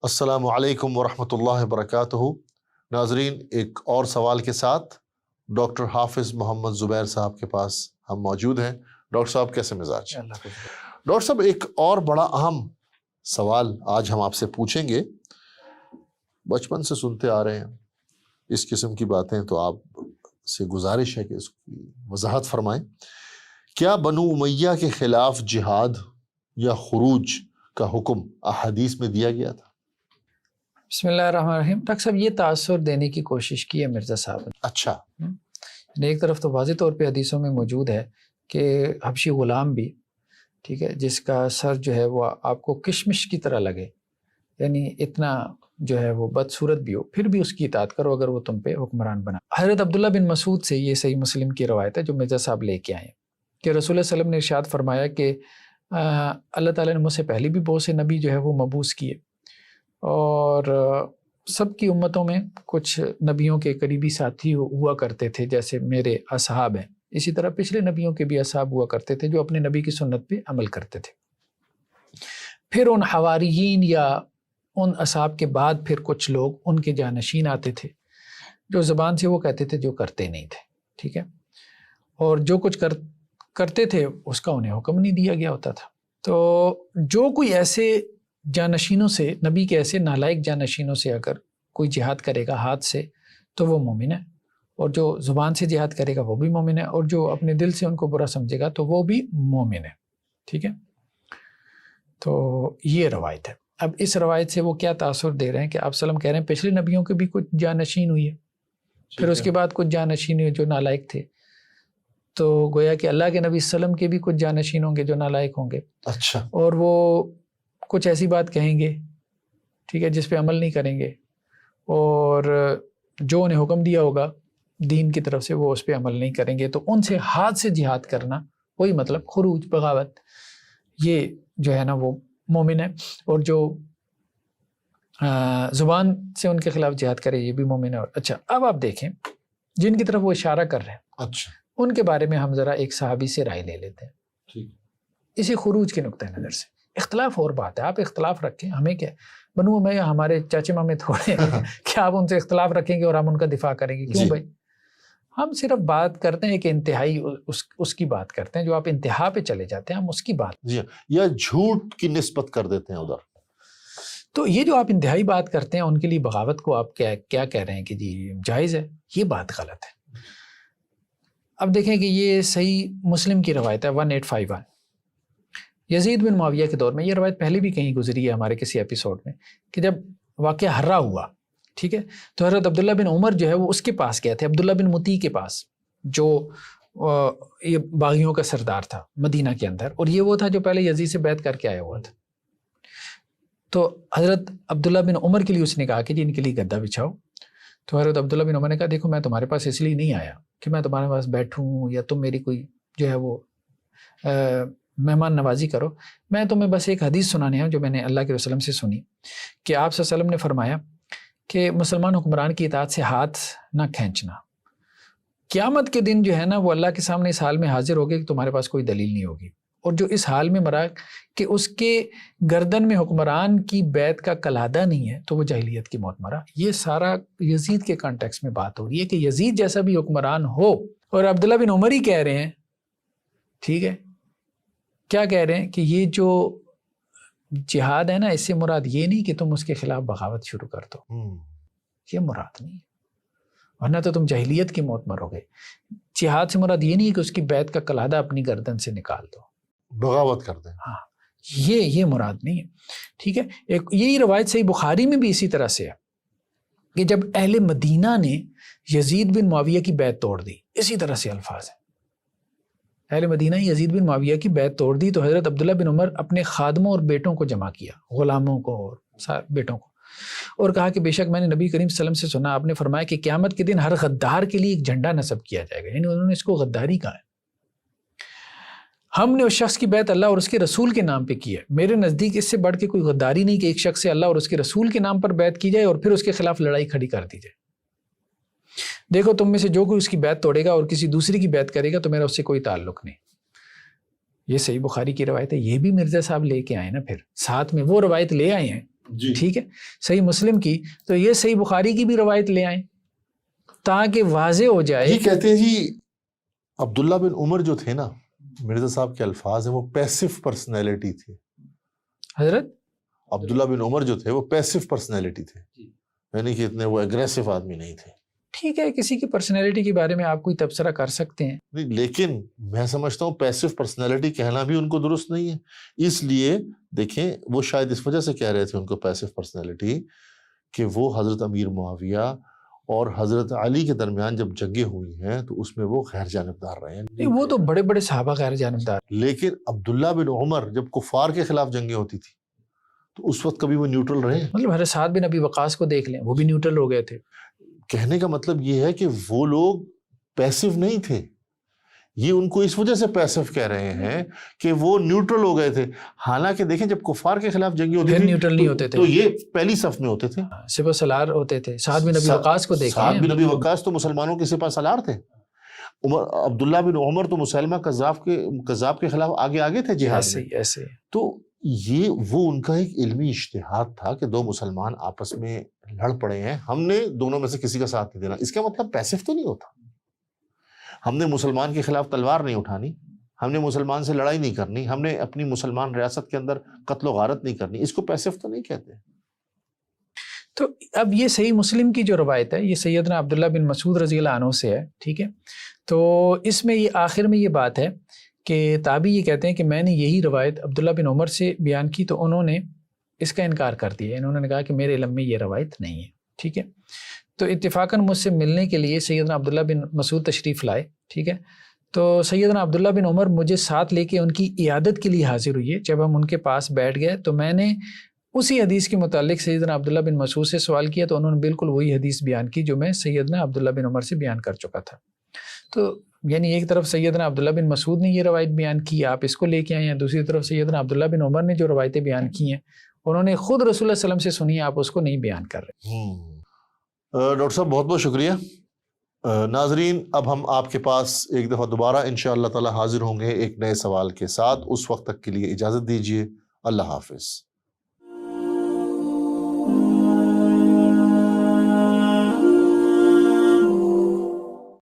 السلام علیکم ورحمۃ اللہ وبرکاتہ۔ ناظرین، ایک اور سوال کے ساتھ ڈاکٹر حافظ محمد زبیر صاحب کے پاس ہم موجود ہیں۔ ڈاکٹر صاحب کیسے مزاج؟ ڈاکٹر صاحب، ایک اور بڑا اہم سوال آج ہم آپ سے پوچھیں گے۔ بچپن سے سنتے آ رہے ہیں اس قسم کی باتیں، تو آپ سے گزارش ہے کہ اس کی وضاحت فرمائیں۔ کیا بنو امیہ کے خلاف جہاد یا خروج کا حکم احادیث میں دیا گیا تھا؟ بسم اللہ الرحمن الرحیم۔ ڈاکٹر صاحب، یہ تاثر دینے کی کوشش کی ہے مرزا صاحب نے۔ اچھا، ایک طرف تو واضح طور پہ حدیثوں میں موجود ہے کہ حبشی غلام بھی، ٹھیک ہے، جس کا سر جو ہے وہ آپ کو کشمش کی طرح لگے، یعنی اتنا جو ہے وہ بدصورت بھی ہو، پھر بھی اس کی اطاعت کرو اگر وہ تم پہ حکمران بنا۔ حضرت عبداللہ بن مسعود سے یہ صحیح مسلم کی روایت ہے جو مرزا صاحب لے کے آئے ہیں کہ رسول اللہ صلی اللہ علیہ وسلم نے ارشاد فرمایا کہ اللہ تعالیٰ نے مجھ سے پہلے بھی بہت سے نبی جو ہے وہ مبعوث کیے، اور سب کی امتوں میں کچھ نبیوں کے قریبی ساتھی ہوا کرتے تھے جیسے میرے اصحاب ہیں، اسی طرح پچھلے نبیوں کے بھی اصحاب ہوا کرتے تھے جو اپنے نبی کی سنت پہ عمل کرتے تھے۔ پھر ان حواریین یا ان اصحاب کے بعد پھر کچھ لوگ ان کے جانشین آتے تھے جو زبان سے وہ کہتے تھے جو کرتے نہیں تھے، ٹھیک ہے، اور جو کچھ کرتے تھے اس کا انہیں حکم نہیں دیا گیا ہوتا تھا۔ تو جو کوئی ایسے جانشینوں سے، نبی کے ایسے نالائق جانشینوں سے اگر کوئی جہاد کرے گا ہاتھ سے تو وہ مومن ہے، اور جو زبان سے جہاد کرے گا وہ بھی مومن ہے، اور جو اپنے دل سے ان کو برا سمجھے گا تو وہ بھی مومن ہے، ٹھیک ہے۔ تو یہ روایت ہے۔ اب اس روایت سے وہ کیا تاثر دے رہے ہیں کہ آپ سلم کہہ رہے ہیں پچھلے نبیوں کے بھی کچھ جانشین ہوئی ہے، پھر اس کے بعد کچھ جانشین ہوئے جو نالائق تھے، تو گویا کہ اللہ کے نبی وسلم کے بھی کچھ جانشین ہوں گے جو نالائق ہوں گے۔ اچھا، اور وہ کچھ ایسی بات کہیں گے، ٹھیک ہے، جس پہ عمل نہیں کریں گے، اور جو انہیں حکم دیا ہوگا دین کی طرف سے وہ اس پہ عمل نہیں کریں گے، تو ان سے ہاتھ سے جہاد کرنا، وہی مطلب خروج، بغاوت، یہ جو ہے نا وہ مومن ہے، اور جو زبان سے ان کے خلاف جہاد کرے یہ بھی مومن ہے۔ اور اچھا، اب آپ دیکھیں جن کی طرف وہ اشارہ کر رہے ہیں، اچھا، ان کے بارے میں ہم ذرا ایک صحابی سے رائے لے لیتے ہیں اسی خروج کے نقطہ نظر سے۔ اختلاف اور بات ہے، آپ اختلاف رکھیں، ہمیں کیا، بنو امیہ ہمارے چاچے مامے تھوڑے ہیں کہ آپ ان سے اختلاف رکھیں گے اور ہم ان کا دفاع کریں گے؟ کیوں بھائی؟ ہم صرف بات کرتے ہیں کہ انتہائی اس کی بات کرتے ہیں، جو آپ انتہا پہ چلے جاتے ہیں ہم اس کی بات، جی، یا جھوٹ کی نسبت کر دیتے ہیں ادھر۔ تو یہ جو آپ انتہائی بات کرتے ہیں ان کے لیے بغاوت کو آپ کیا کہہ رہے ہیں کہ جی جائز ہے، یہ بات غلط ہے۔ اب دیکھیں کہ یہ صحیح مسلم کی روایت ہے 1851، یزید بن معاویہ کے دور میں، یہ روایت پہلے بھی کہیں گزری ہے ہمارے کسی ایپیسوڈ میں، کہ جب واقعہ ہرا ہوا، ٹھیک ہے، تو حضرت عبداللہ بن عمر جو ہے وہ اس کے پاس گئے تھے، عبداللہ بن مطیع کے پاس، جو یہ باغیوں کا سردار تھا مدینہ کے اندر، اور یہ وہ تھا جو پہلے یزید سے بیعت کر کے آیا ہوا تھا۔ تو حضرت عبداللہ بن عمر کے لیے اس نے کہا کہ جی ان کے لیے گدا بچھاؤ۔ تو حضرت عبداللہ بن عمر نے کہا دیکھو میں تمہارے پاس اس لیے نہیں آیا کہ میں تمہارے پاس بیٹھوں یا تم میری کوئی جو ہے وہ مہمان نوازی کرو، میں تمہیں بس ایک حدیث سنانے ہوں جو میں نے اللہ کے وسلم سے سنی کہ آپ صلی اللہ علیہ وسلم نے فرمایا کہ مسلمان حکمران کی اطاعت سے ہاتھ نہ کھینچنا، قیامت کے دن جو ہے نا وہ اللہ کے سامنے اس حال میں حاضر ہوگے کہ تمہارے پاس کوئی دلیل نہیں ہوگی، اور جو اس حال میں مرا کہ اس کے گردن میں حکمران کی بیعت کا کلادہ نہیں ہے تو وہ جاہلیت کی موت مرا۔ یہ سارا یزید کے کانٹیکس میں بات ہو رہی ہے کہ یزید جیسا بھی حکمران ہو، اور عبداللہ بن عمر ہی کہہ رہے ہیں، ٹھیک ہے، کیا کہہ رہے ہیں کہ یہ جو جہاد ہے نا اس سے مراد یہ نہیں کہ تم اس کے خلاف بغاوت شروع کر دو، یہ مراد نہیں ہے، ورنہ تو تم جاہلیت کی موت مرو گے۔ جہاد سے مراد یہ نہیں کہ اس کی بیعت کا کلادہ اپنی گردن سے نکال دو، بغاوت کر دیں، ہاں یہ مراد نہیں ہے، ٹھیک ہے۔ ایک یہی روایت صحیح بخاری میں بھی اسی طرح سے ہے کہ جب اہل مدینہ نے یزید بن معاویہ کی بیعت توڑ دی، اسی طرح سے الفاظ ہیں، اہل مدینہ یزید بن معاویہ کی بیعت توڑ دی، تو حضرت عبداللہ بن عمر اپنے خادموں اور بیٹوں کو جمع کیا، غلاموں کو اور بیٹوں کو، اور کہا کہ بے شک میں نے نبی کریم صلی اللہ علیہ وسلم سے سنا، آپ نے فرمایا کہ قیامت کے دن ہر غدار کے لیے ایک جھنڈا نصب کیا جائے گا، یعنی انہوں نے اس کو غداری کہا ہے۔ ہم نے اس شخص کی بیعت اللہ اور اس کے رسول کے نام پہ کی ہے، میرے نزدیک اس سے بڑھ کے کوئی غداری نہیں کہ ایک شخص سے اللہ اور اس کے رسول کے نام پر بیعت کی جائے اور پھر اس کے خلاف لڑائی کھڑی کر دی جائے۔ دیکھو تم میں سے جو کوئی اس کی بیعت توڑے گا اور کسی دوسری کی بیعت کرے گا تو میرا اس سے کوئی تعلق نہیں۔ یہ صحیح بخاری کی روایت ہے، یہ بھی مرزا صاحب لے کے آئے نا، پھر ساتھ میں وہ روایت لے آئے ہیں جی ٹھیک ہے، صحیح مسلم کی، تو یہ صحیح بخاری کی بھی روایت لے آئیں تاکہ واضح ہو جائے. یہ کہتے ہیں جی عبداللہ بن عمر جو تھے نا، مرزا صاحب کے الفاظ ہیں، وہ پیسو پرسنالٹی تھے. حضرت عبداللہ بن عمر جو تھے وہ پیسو پرسنالٹی تھے، یعنی کہ اتنے وہ ایگریسو آدمی نہیں تھے. ٹھیک ہے، کسی کی پرسنالٹی کے بارے میں آپ کوئی تبصرہ کر سکتے ہیں، نہیں، لیکن میں سمجھتا ہوں پیسو پرسنالٹی کہنا بھی ان کو درست نہیں ہے. اس لیے دیکھیں وہ شاید اس وجہ سے کہہ رہے تھے ان کو پیسو پرسنالٹی کہ وہ حضرت امیر معاویہ اور حضرت علی کے درمیان جب جنگیں ہوئی ہیں تو اس میں وہ غیر جانبدار رہے ہیں. نہیں وہ تو بڑے بڑے صحابہ غیر جانبدار. لیکن عبداللہ بن عمر جب کفار کے خلاف جنگیں ہوتی تھی تو اس وقت کبھی وہ نیوٹرل رہے ہیں. مطلب حضرت سعد بن ابی وقاص کو دیکھ لیں، وہ بھی نیوٹرل ہو گئے تھے. کہنے کا مطلب یہ ہے کہ وہ لوگ پیسو نہیں تھے، یہ ان کو اس وجہ سے پیسو کہہ رہے ہیں کہ وہ نیوٹرل ہو گئے تھے. حالانکہ دیکھیں جب کفار کے خلاف جنگیں ہوتی پھر نیوٹرل نہیں ہوتے تھے، تو یہ پہلی صف میں ہوتے تھے، سپہ سالار ہوتے تھے. سعد بن ابی وقاص کو دیکھیں، سعد بن ابی وقاص تو مسلمانوں کے سپہ سالار تھے. عبداللہ بن عمر تو مسلمہ کذاب کے خلاف آگے تھے جہاد میں. ایسے تو یہ وہ ان کا ایک علمی اجتہاد تھا کہ دو مسلمان آپس میں لڑ پڑے ہیں، ہم نے دونوں میں سے کسی کا ساتھ نہیں دینا. اس کا مطلب پیسو تو نہیں ہوتا. ہم نے مسلمان کے خلاف تلوار نہیں اٹھانی، ہم نے مسلمان سے لڑائی نہیں کرنی، ہم نے اپنی مسلمان ریاست کے اندر قتل و غارت نہیں کرنی. اس کو پیسو تو نہیں کہتے. تو اب یہ صحیح مسلم کی جو روایت ہے یہ سیدنا عبداللہ بن مسعود رضی اللہ عنہ سے ہے. ٹھیک ہے، تو اس میں یہ آخر میں یہ بات ہے کہ تابعی یہ کہتے ہیں کہ میں نے یہی روایت عبداللہ بن عمر سے بیان کی تو انہوں نے اس کا انکار کر دیا. انہوں نے کہا کہ میرے علم میں یہ روایت نہیں ہے. ٹھیک ہے، تو اتفاقاً مجھ سے ملنے کے لیے سیدنا عبداللہ بن مسعود تشریف لائے. ٹھیک ہے، تو سیدنا عبداللہ بن عمر مجھے ساتھ لے کے ان کی عیادت کے لیے حاضر ہوئی ہے. جب ہم ان کے پاس بیٹھ گئے تو میں نے اسی حدیث کے متعلق سیدنا عبداللہ بن مسعود سے سوال کیا تو انہوں نے بالکل وہی حدیث بیان کی جو میں سیدنا عبداللہ بن عمر سے بیان کر چکا تھا. تو یعنی ایک طرف سیدنا عبداللہ بن مسعود نے یہ روایت بیان کی، آپ اس کو لے کے آئے ہیں، دوسری طرف سیدنا عبداللہ بن عمر نے جو روایتیں بیان کی ہیں انہوں نے خود رسول اللہ صلی اللہ علیہ وسلم سے سنی، آپ اس کو نہیں بیان کر رہے. ڈاکٹر صاحب بہت بہت شکریہ. ناظرین اب ہم آپ کے پاس ایک دفعہ دوبارہ انشاءاللہ تعالی حاضر ہوں گے ایک نئے سوال کے ساتھ. اس وقت تک کے لیے اجازت دیجیے. اللہ حافظ.